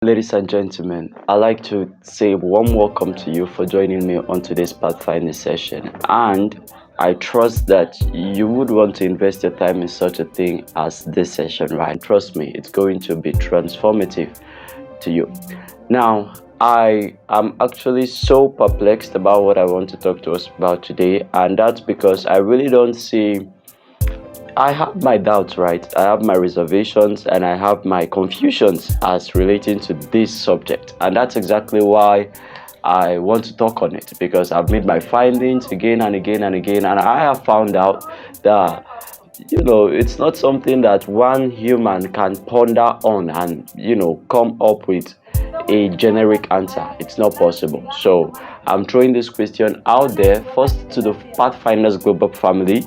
Ladies and gentlemen, I'd like to say a warm welcome to you for joining me on today's Pathfinder session. And I trust that you would want to invest your time in such a thing as this session, right? Trust me, it's going to be transformative to you. Now, I am actually so perplexed about what I want to talk to us about today, and that's because I really don't see. I have my doubts, right? I have my reservations and I have my confusions as relating to this subject. And that's exactly why I want to talk on it, because I've made my findings again and again and again, and I have found out that it's not something that one human can ponder on and come up with a generic answer. It's not possible. So I'm throwing this question out there first to the Pathfinders Global family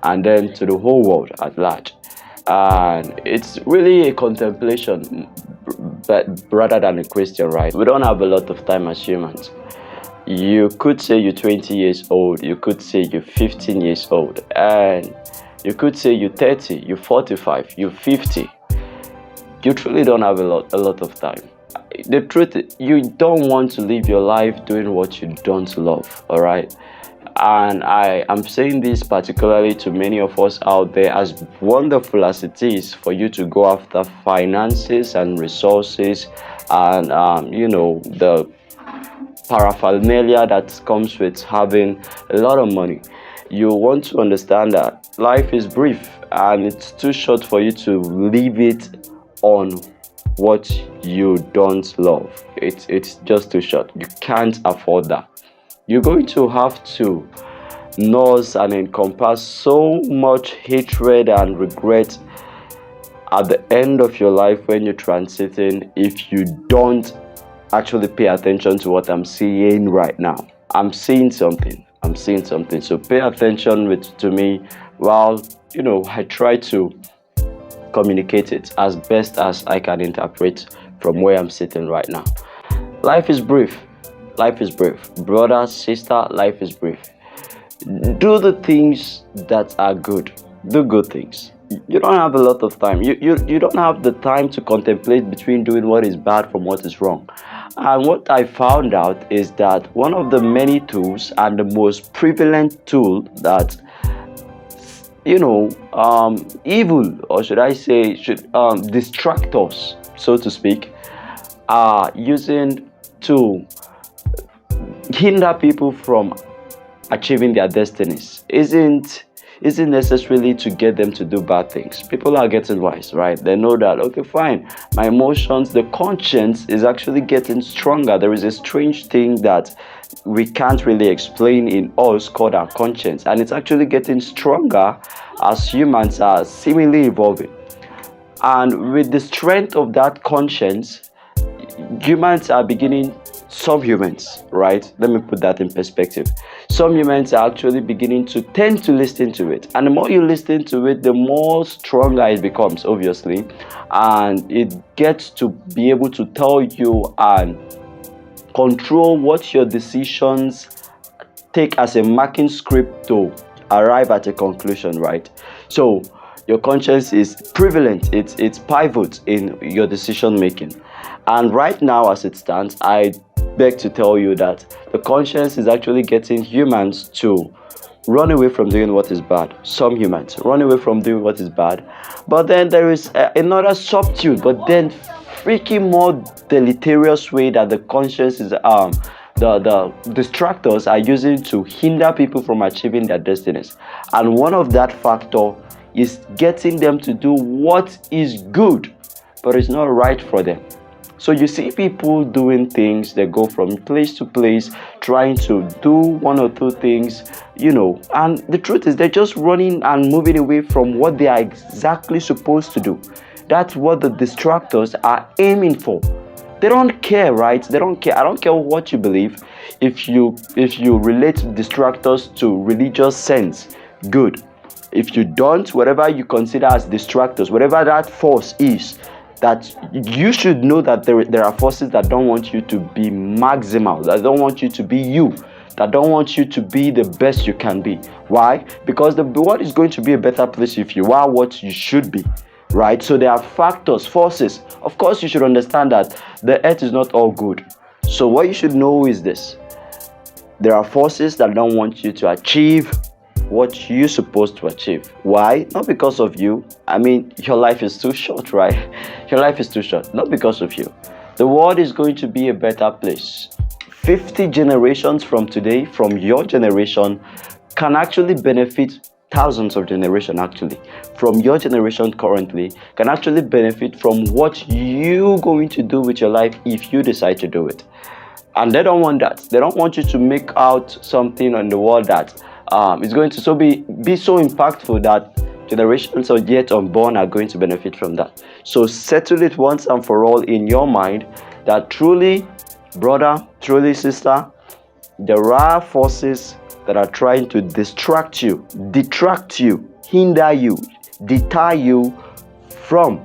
and then to the whole world at large. And it's really a contemplation, but rather than a question, right? We don't have a lot of time as humans. You could say you're 20 years old, you could say you're 15 years old, and you could say you're 30, you're 45, you're 50. You truly don't have a lot of time. The truth is, you don't want to live your life doing what you don't love, all right? And I am saying this particularly to many of us out there, as wonderful as it is for you to go after finances and resources and the paraphernalia that comes with having a lot of money. You want to understand that life is brief and it's too short for you to leave it on what you don't love. It's just too short. You can't afford that. You're going to have to nurse and encompass so much hatred and regret at the end of your life when you're transiting if you don't actually pay attention to what I'm seeing right now. I'm seeing something. So pay attention to me while I try to communicate it as best as I can interpret from where I'm sitting right now. Life is brief. Brother, sister, life is brief. Do the things that are good. Do good things. You don't have a lot of time. You don't have the time to contemplate between doing what is bad from what is wrong. And what I found out is that one of the many tools and the most prevalent tool that evil, or should I say, distractors, so to speak, are using to hinder people from achieving their destinies isn't necessarily to get them to do bad things. People are getting wise, right? They know that, okay, fine, my emotions, the conscience is actually getting stronger. There is a strange thing that we can't really explain in us called our conscience, and it's actually getting stronger as humans are seemingly evolving. And with the strength of that conscience, humans are beginning, some humans, right? Let me put that in perspective. Some humans are actually beginning to tend to listen to it. And the more you listen to it, the more stronger it becomes, obviously. And it gets to be able to tell you and control what your decisions take as a marking script to arrive at a conclusion, right? So your conscience is prevalent, it's pivot in your decision making. And right now, as it stands, I beg to tell you that the conscience is actually getting humans to run away from doing what is bad. Some humans run away from doing what is bad. But then there is another subtle, but then freaking more deleterious way that the conscience is the distractors are using to hinder people from achieving their destinies. And one of that factor is getting them to do what is good, but it's not right for them. So you see people doing things, they go from place to place, trying to do one or two things, and the truth is they're just running and moving away from what they are exactly supposed to do. That's what the distractors are aiming for. They don't care, right? They don't care. I don't care what you believe. If you relate distractors to religious sense, good. If you don't, whatever you consider as distractors, whatever that force is, that you should know that there are forces that don't want you to be maximal, that don't want you to be you, that don't want you to be the best you can be. Why? Because the world is going to be a better place if you are what you should be. right? So there are factors, forces. Of course, you should understand that the earth is not all good. So what you should know is this: there are forces that don't want you to achieve what you're supposed to achieve. Why? Not because of you. I mean, your life is too short, right? Your life is too short. Not because of you. The world is going to be a better place. 50 generations from today, from your generation, can actually benefit thousands of generations actually. From your generation currently, can actually benefit from what you're going to do with your life if you decide to do it. And they don't want that. They don't want you to make out something on the world that is going to be so impactful that generations of yet unborn are going to benefit from that. So settle it once and for all in your mind that truly, brother, truly, sister, there are forces that are trying to distract you, detract you, hinder you, deter you from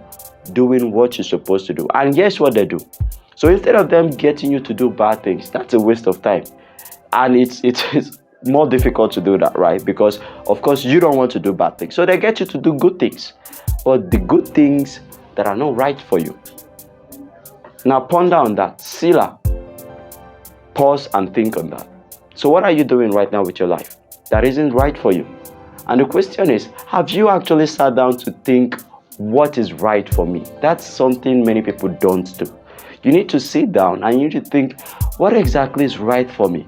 doing what you're supposed to do. And guess what they do? So instead of them getting you to do bad things, that's a waste of time. And it's more difficult to do that, right? Because of course you don't want to do bad things. So they get you to do good things, but the good things that are not right for you. Now ponder on that. Selah. Pause and think on that. So what are you doing right now with your life that isn't right for you? And the question is, have you actually sat down to think, what is right for me? That's something many people don't do. You need to sit down and you need to think, what exactly is right for me?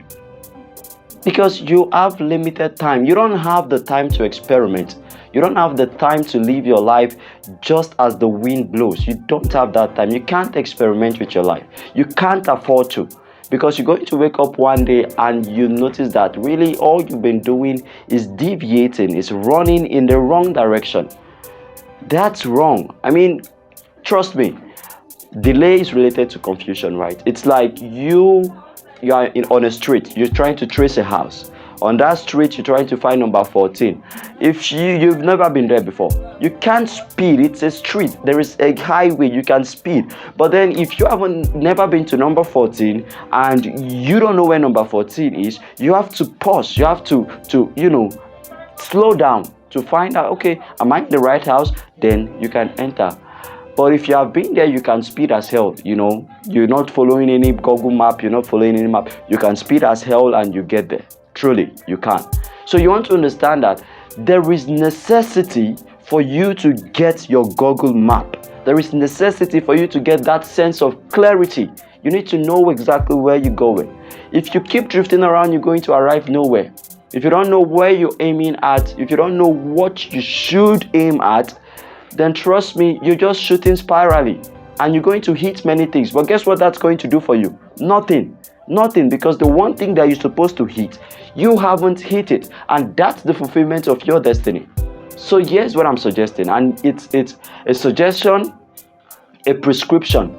Because you have limited time. You don't have the time to experiment. You don't have the time to live your life just as the wind blows. You don't have that time. You can't experiment with your life. You can't afford to. Because you're going to wake up one day and you notice that really all you've been doing is deviating, is running in the wrong direction. That's wrong. I mean, trust me, delay is related to confusion, right? It's like you are on a street, you're trying to trace a house. On that street, you're trying to find number 14. If you've never been there before, you can't speed. It's a street. There is a highway. You can speed. But then if you haven't never been to number 14 and you don't know where number 14 is, you have to pause. You have to slow down to find out, okay, am I in the right house? Then you can enter. But if you have been there, you can speed as hell. You're not following any Google map. You're not following any map. You can speed as hell and you get there. Truly, you can. So you want to understand that there is necessity for you to get your Google map. There is necessity for you to get that sense of clarity. You need to know exactly where you're going. If you keep drifting around, you're going to arrive nowhere. If you don't know where you're aiming at, if you don't know what you should aim at, then trust me, you're just shooting spirally and you're going to hit many things. But guess what that's going to do for you? Nothing, because the one thing that you're supposed to hit, you haven't hit it, and that's the fulfillment of your destiny. So here's what I'm suggesting, and it's a suggestion, a prescription,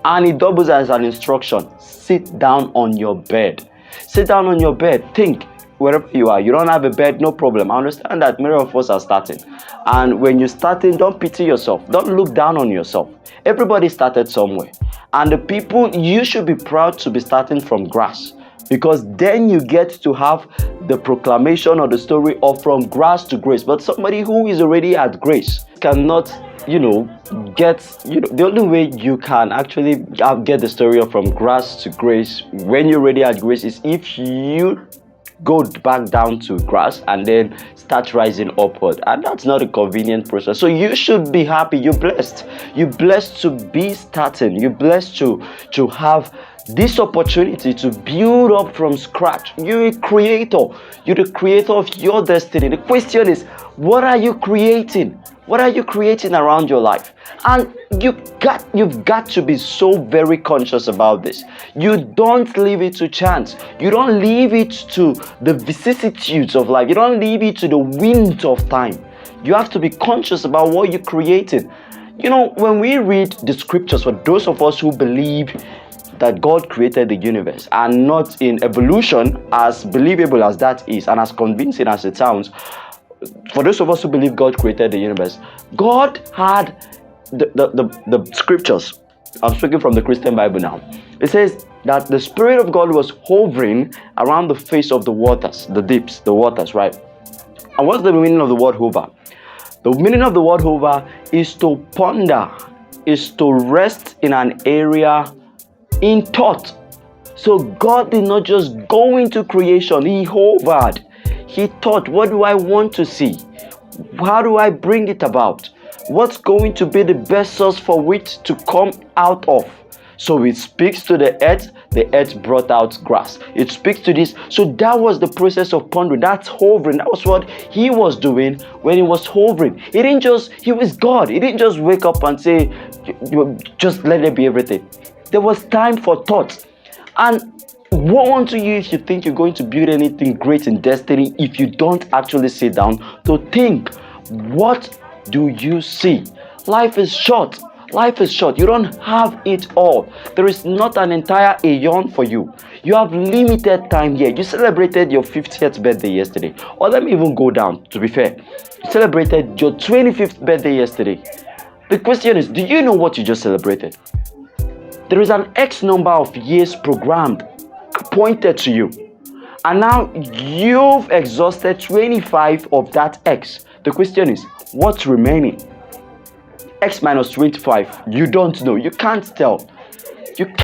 and it doubles as an instruction. Sit down on your bed. Sit down on your bed. Think. Wherever you are, you don't have a bed, no problem. I understand that many of us are starting, and when you're starting, don't pity yourself, don't look down on yourself. Everybody started somewhere, and the people, you should be proud to be starting from grass, because then you get to have the proclamation or the story of from grass to grace. But somebody who is already at grace cannot the only way you can actually get the story of from grass to grace when you're already at grace is if you go back down to grass and then start rising upward, and that's not a convenient process. So you should be happy. You're blessed to be starting. You're blessed to have this opportunity to build up from scratch. You're a creator. You're the creator of your destiny. The question is, what are you creating? What are you creating around your life? And you've got to be so very conscious about this. You don't leave it to chance. You don't leave it to the vicissitudes of life. You don't leave it to the winds of time. You have to be conscious about what you're creating. When we read the scriptures, for those of us who believe that God created the universe and not in evolution, as believable as that is and as convincing as it sounds, for those of us who believe God created the universe, God had the scriptures. I'm speaking from the Christian Bible now. It says that the Spirit of God was hovering around the face of the waters, the deeps, the waters, right? And what's the meaning of the word hover? The meaning of the word hover is to ponder, is to rest in an area in thought. So God did not just go into creation, He hovered. He thought, what do I want to see? How do I bring it about? What's going to be the best source for which to come out of? So it speaks to the earth brought out grass. It speaks to this. So that was the process of pondering. That's hovering. That was what He was doing when He was hovering. He was God. He didn't just wake up and say, just let it be everything. There was time for thought. And woe unto you if you think you're going to build anything great in destiny if you don't actually sit down to think. What do you see? Life is short. Life is short. You don't have it all. There is not an entire aeon for you. You have limited time here. You celebrated your 50th birthday yesterday. Or let me even go down, to be fair. You celebrated your 25th birthday yesterday. The question is, do you know what you just celebrated? There is an X number of years programmed, appointed to you. And now you've exhausted 25 of that X. The question is, what's remaining? X minus 25. You don't know. You can't tell. You